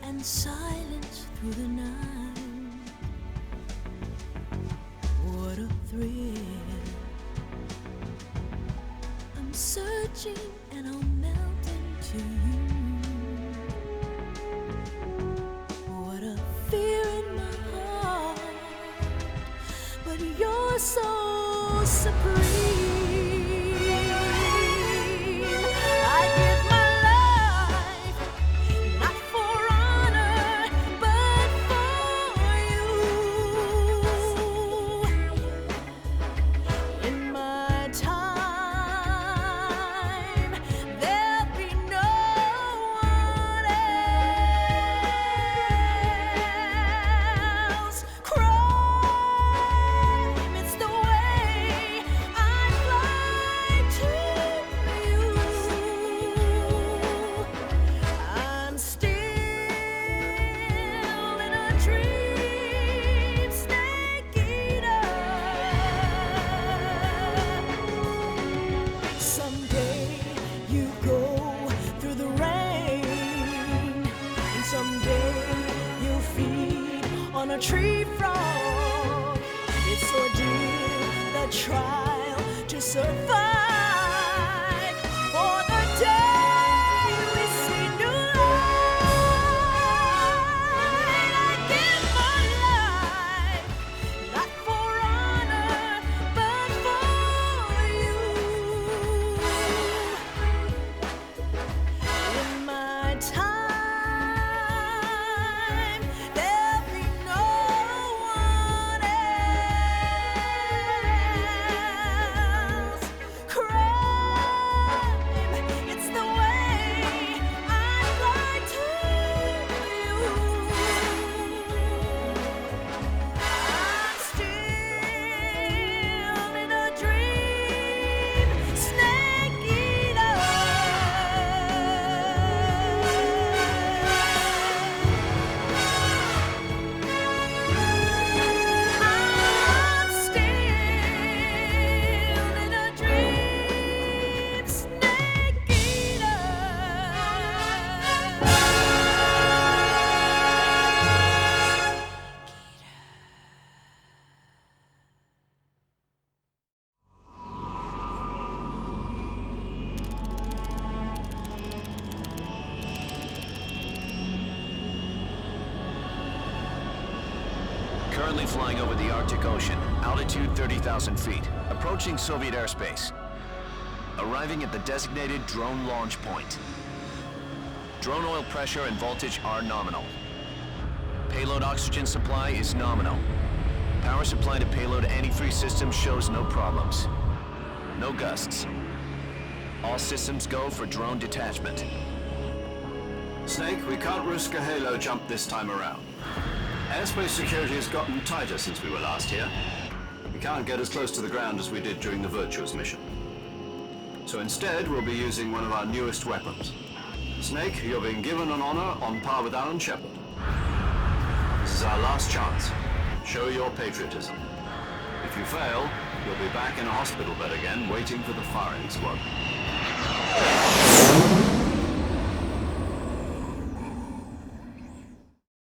and silence through the night. What a thrill. I'm searching and I'll melt into you. What a fear in my heart, but you're so supreme. On a tree frog, it's ordeal, the trial to survive. For the day we see new light, I give my life, not for honor, but for you. In my time, Currently flying over the Arctic Ocean, altitude 30,000 feet, approaching Soviet airspace. Arriving at the designated drone launch point. Drone oil pressure and voltage are nominal. Payload oxygen supply is nominal. Power supply to payload antifreeze system shows no problems. No gusts. All systems go for drone detachment. Snake, we can't risk a halo jump this time around. Airspace security has gotten tighter since we were last here. We can't get as close to the ground as we did during the Virtuous mission. So instead, we'll be using one of our newest weapons. Snake, you're being given an honor on par with Alan Shepard. This is our last chance. Show your patriotism. If you fail, you'll be back in a hospital bed again, waiting for the firing squad.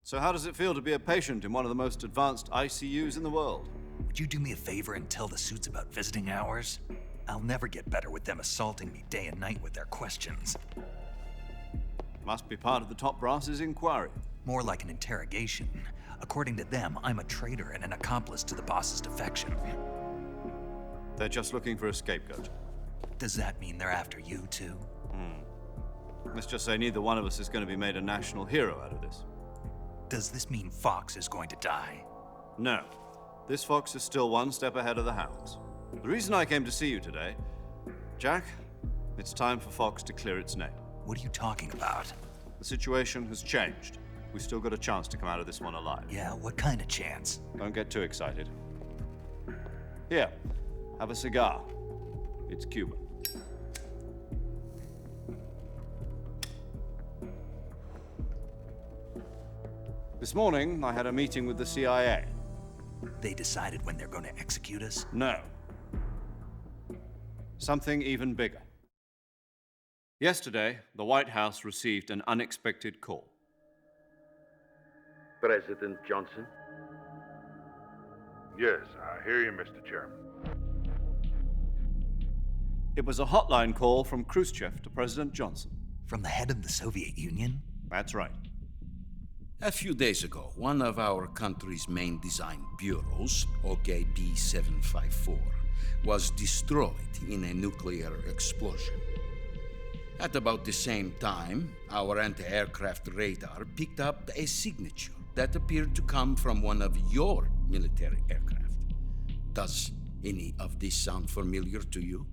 So how does it feel to be a patient in one of the most advanced ICUs in the world? Would you do me a favor and tell the suits about visiting hours? I'll never get better with them assaulting me day and night with their questions. Must be part of the top brass's inquiry. More like an interrogation. According to them, I'm a traitor and an accomplice to the boss's defection. They're just looking for a scapegoat. Does that mean they're after you too? Let's just say neither one of us is going to be made a national hero out of this. Does this mean Fox is going to die? No. This fox is still one step ahead of the hounds. The reason I came to see you today, Jack, it's time for Fox to clear its name. What are you talking about? The situation has changed. We've still got a chance to come out of this one alive. Yeah, what kind of chance? Don't get too excited. Here, have a cigar. It's Cuban. This morning, I had a meeting with the CIA. They decided when they're going to execute us? No. Something even bigger. Yesterday, the White House received an unexpected call. President Johnson? Yes, I hear you, Mr. Chairman. It was a hotline call from Khrushchev to President Johnson. From the head of the Soviet Union? That's right. A few days ago, one of our country's main design bureaus, OKB 754, was destroyed in a nuclear explosion. At about the same time, our anti-aircraft radar picked up a signature that appeared to come from one of your military aircraft. Does any of this sound familiar to you?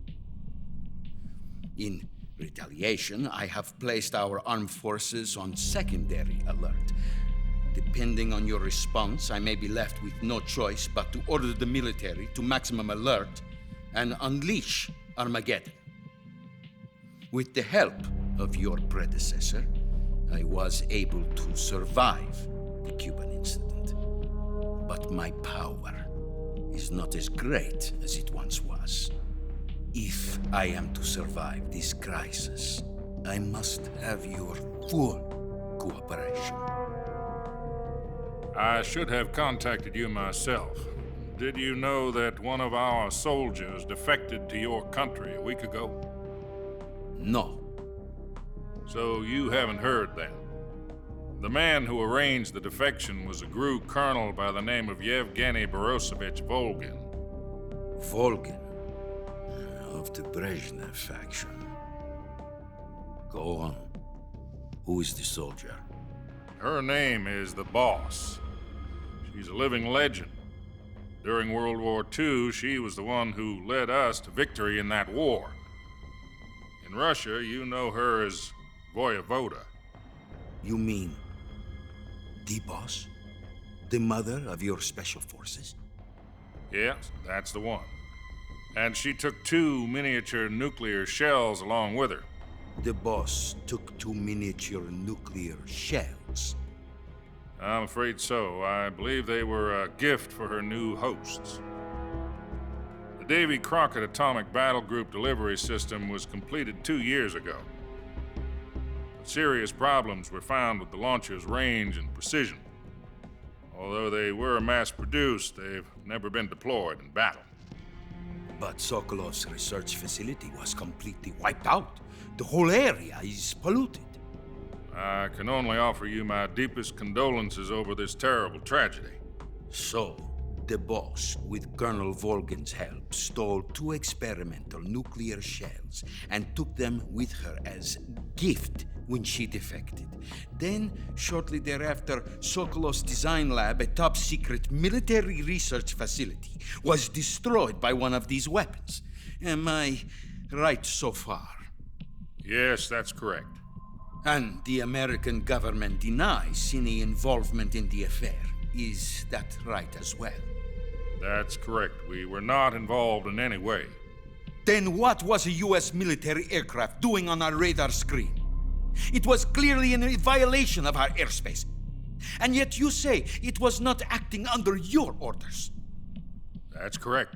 In retaliation, I have placed our armed forces on secondary alert. Depending on your response, I may be left with no choice but to order the military to maximum alert and unleash Armageddon. With the help of your predecessor, I was able to survive the Cuban incident. But my power is not as great as it once was. If I am to survive this crisis, I must have your full cooperation. I should have contacted you myself. Did you know that one of our soldiers defected to your country a week ago? No. So you haven't heard then. The man who arranged the defection was a GRU colonel by the name of Yevgeny Borosovich Volgin. Volgin, of the Brezhnev faction. Go on. Who is the soldier? Her name is the Boss. She's a living legend. During World War II, she was the one who led us to victory in that war. In Russia, you know her as Voyevoda. You mean the Boss? The mother of your special forces? Yes, that's the one. And she took 2 miniature nuclear shells along with her. The Boss took 2 miniature nuclear shells. I'm afraid so. I believe they were a gift for her new hosts. The Davy Crockett Atomic Battle Group delivery system was completed 2 years ago. But serious problems were found with the launcher's range and precision. Although they were mass-produced, they've never been deployed in battle. But Sokolov's research facility was completely wiped out. The whole area is polluted. I can only offer you my deepest condolences over this terrible tragedy. So, the Boss, with Colonel Volgin's help, stole 2 experimental nuclear shells and took them with her as gift when she defected. Then, shortly thereafter, Sokolov's design lab, a top-secret military research facility, was destroyed by one of these weapons. Am I right so far? Yes, that's correct. And the American government denies any involvement in the affair. Is that right as well? That's correct. We were not involved in any way. Then what was a U.S. military aircraft doing on our radar screen? It was clearly in a violation of our airspace. And yet you say it was not acting under your orders. That's correct.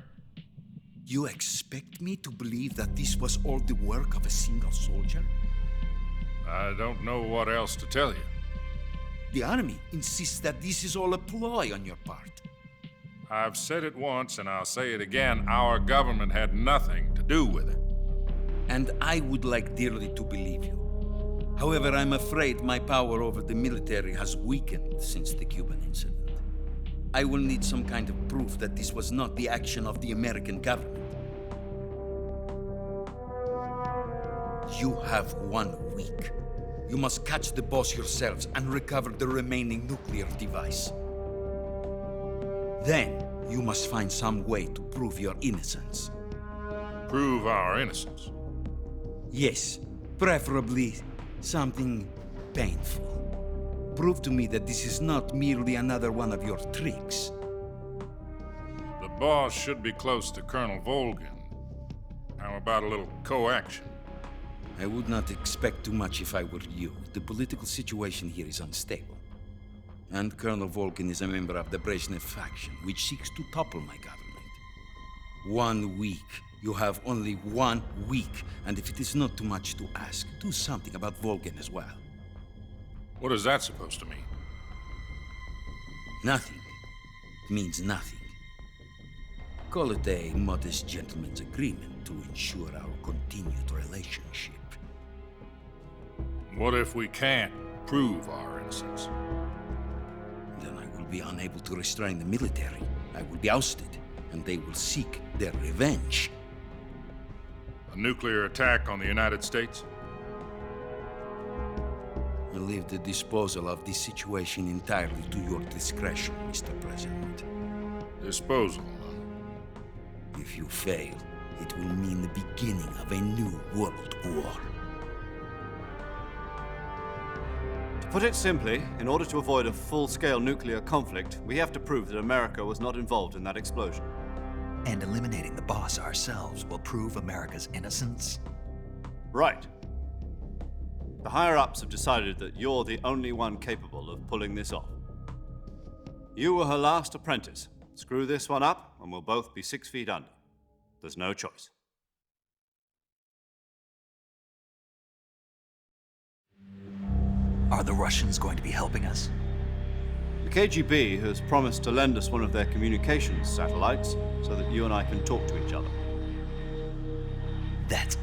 You expect me to believe that this was all the work of a single soldier? I don't know what else to tell you. The Army insists that this is all a ploy on your part. I've said it once and I'll say it again. Our government had nothing to do with it. And I would like dearly to believe you. However, I'm afraid my power over the military has weakened since the Cuban incident. I will need some kind of proof that this was not the action of the American government. You have 1 week. You must catch the Boss yourselves and recover the remaining nuclear device. Then, you must find some way to prove your innocence. Prove our innocence? Yes, preferably something painful. Prove to me that this is not merely another one of your tricks. The Boss should be close to Colonel Volgin. How about a little coaction? I would not expect too much if I were you. The political situation here is unstable. And Colonel Volgin is a member of the Brezhnev faction, which seeks to topple my government. 1 week. You have only 1 week, and if it is not too much to ask, do something about Volgin as well. What is that supposed to mean? Nothing means nothing. Call it a modest gentleman's agreement to ensure our continued relationship. What if we can't prove our innocence? Then I will be unable to restrain the military. I will be ousted, and they will seek their revenge. A nuclear attack on the United States? I leave the disposal of this situation entirely to your discretion, Mr. President. Disposal. If you fail, it will mean the beginning of a new world war. To put it simply, in order to avoid a full-scale nuclear conflict, we have to prove that America was not involved in that explosion. And eliminating the boss ourselves will prove America's innocence? Right. The higher-ups have decided that you're the only one capable of pulling this off. You were her last apprentice. Screw this one up, and we'll both be 6 feet under. There's no choice. Are the Russians going to be helping us? The KGB has promised to lend us one of their communications satellites so that you and I can talk to each other. That's it.